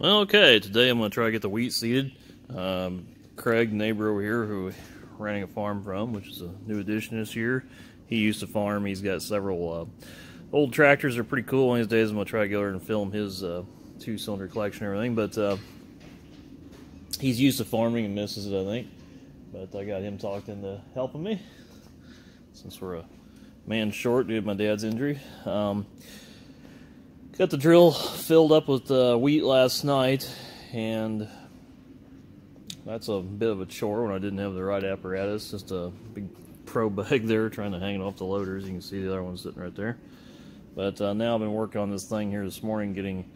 Well, okay, today I'm going to try to get the wheat seeded. Craig, neighbor over here, who we're renting a farm from, which is a new addition this year. He used to farm. He's got several old tractors. They're pretty cool. One of these days I'm going to try to go over and film his two-cylinder collection and everything. But he's used to farming and misses it, I think. But I got him talked into helping me, since we're a man short due to my dad's injury. Got the drill filled up with wheat last night, and that's a bit of a chore when I didn't have the right apparatus. Just a big pro bag there trying to hang it off the loaders. You can see the other one sitting right there. But now I've been working on this thing here this morning, getting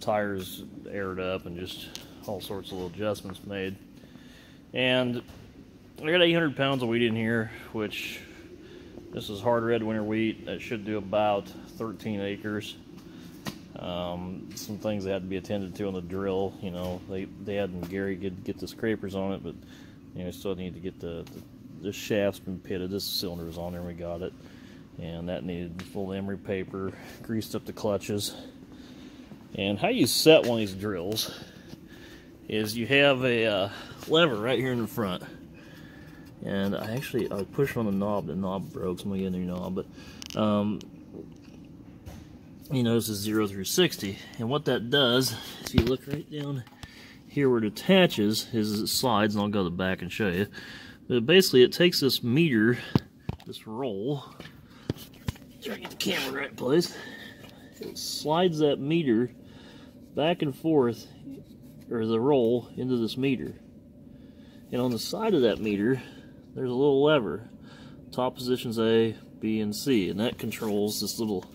tires aired up and just all sorts of little adjustments made. And I got 800 pounds of wheat in here, which this is hard red winter wheat. That should do about 13 acres. Some things that had to be attended to on the drill. You know, they had Gary get the scrapers on it, but you know, still need to get the shaft's been pitted. This cylinder was on there and we got it, and that needed full emery paper, greased up the clutches. And how you set one of these drills is you have a lever right here in the front, and I pushed on the knob broke, so I'm gonna get a new knob, but you notice it's 0 through 60, and what that does, if you look right down here where it attaches, is it slides, and I'll go to the back and show you. But basically, it takes this meter, this roll, try to get the camera in the right place. It slides that meter back and forth, or the roll, into this meter. And on the side of that meter, there's a little lever. Top positions A, B, and C, and that controls this little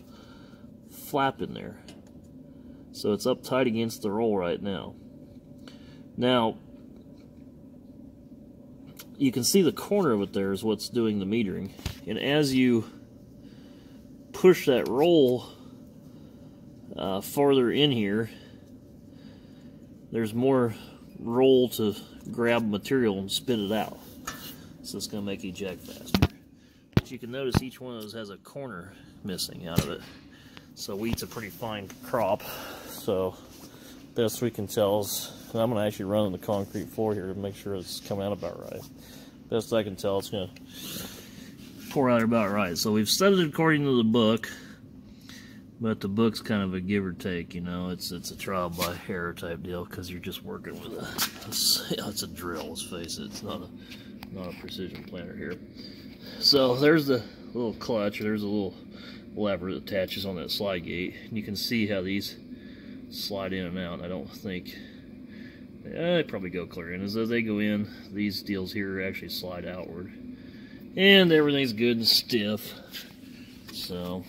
flap in there. So it's up tight against the roll right now. Now, you can see the corner of it there is what's doing the metering. And as you push that roll farther in here, there's more roll to grab material and spit it out. So it's going to make eject faster. But you can notice each one of those has a corner missing out of it. So wheat's a pretty fine crop, so best we can tell is, and I'm going to actually run on the concrete floor here to make sure it's coming out about right. Best I can tell, it's going to pour out about right. So we've set it according to the book, but the book's kind of a give or take, you know. It's a trial by error type deal, because you're just working with it's a drill, let's face it. It's not a precision planter here. So there's the little clutch, there's a little lever that attaches on that slide gate, and you can see how these slide in and out. I don't think they probably go clear in. As they go in, these deals here actually slide outward, and everything's good and stiff, so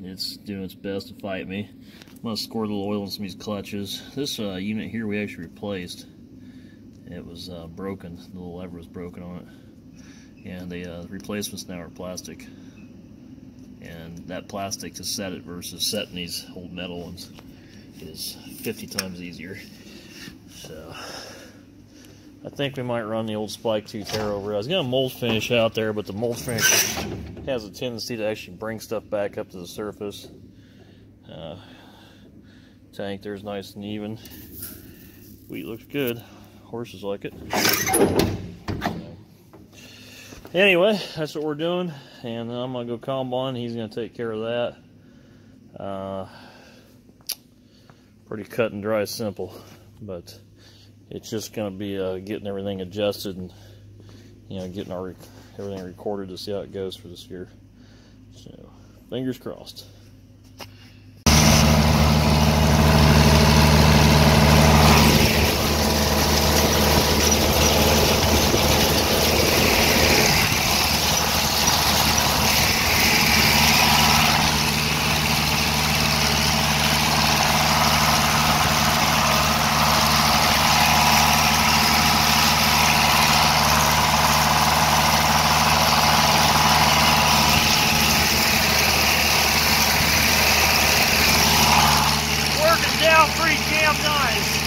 it's doing its best to fight me. I'm going to squirt a little oil in some of these clutches. This unit here we actually replaced. It was broken. The little lever was broken on it, and the replacements now are plastic. And that plastic to set it versus setting these old metal ones is 50 times easier. So I think we might run the old spike tooth hair over it. I was going to mold finish out there, but the mold finish has a tendency to actually bring stuff back up to the surface. Tank there's nice and even. Wheat looks good. Horses like it. Anyway, that's what we're doing, and I'm going to go combine. He's going to take care of that. Pretty cut and dry simple, but it's just going to be getting everything adjusted and, you know, getting everything recorded to see how it goes for this year. So, fingers crossed. Pretty damn nice.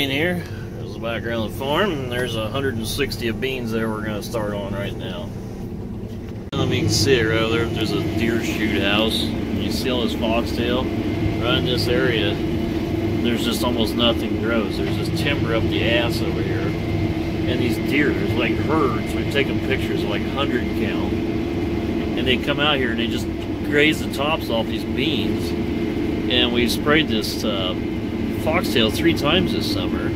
grain here. There's the background of the farm, and there's 160 of beans there we're going to start on right now. You can see it right over there. There's a deer shoot house. You see all this foxtail right in this area. There's just almost nothing grows. There's this timber up the ass over here, and these deer, there's like herds. We've taken pictures of like 100 count, and they come out here and they just graze the tops off these beans. And we've sprayed this foxtail 3 times this summer,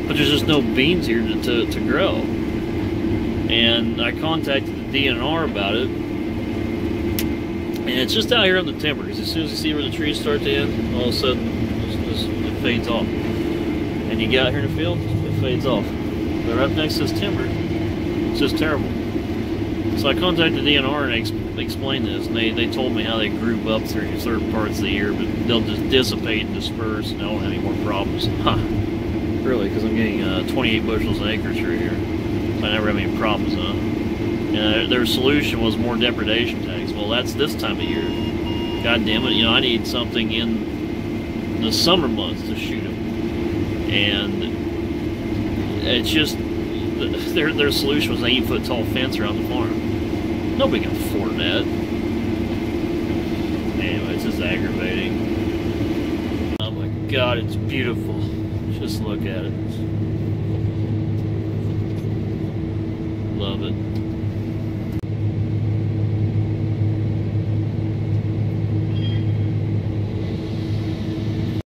but there's just no beans here to grow. And I contacted the DNR about it, and it's just out here on the timber, because as soon as you see where the trees start to end, all of a sudden it fades off. And you get out here in the field, it fades off. But right next to this timber, it's just terrible. So I contacted the DNR and I explained this, and they told me how they group up through certain parts of the year, but they'll just dissipate and disperse, and I won't have any more problems. Huh. Really, because I'm getting 28 bushels an acre through here. I never have any problems, huh? And their solution was more depredation tags. Well, that's this time of year. God damn it, you know, I need something in the summer months to shoot them. And it's just, their solution was an 8-foot tall fence around the farm. Nobody can afford that. Anyway, it's just aggravating. Oh my God, it's beautiful. Just look at it.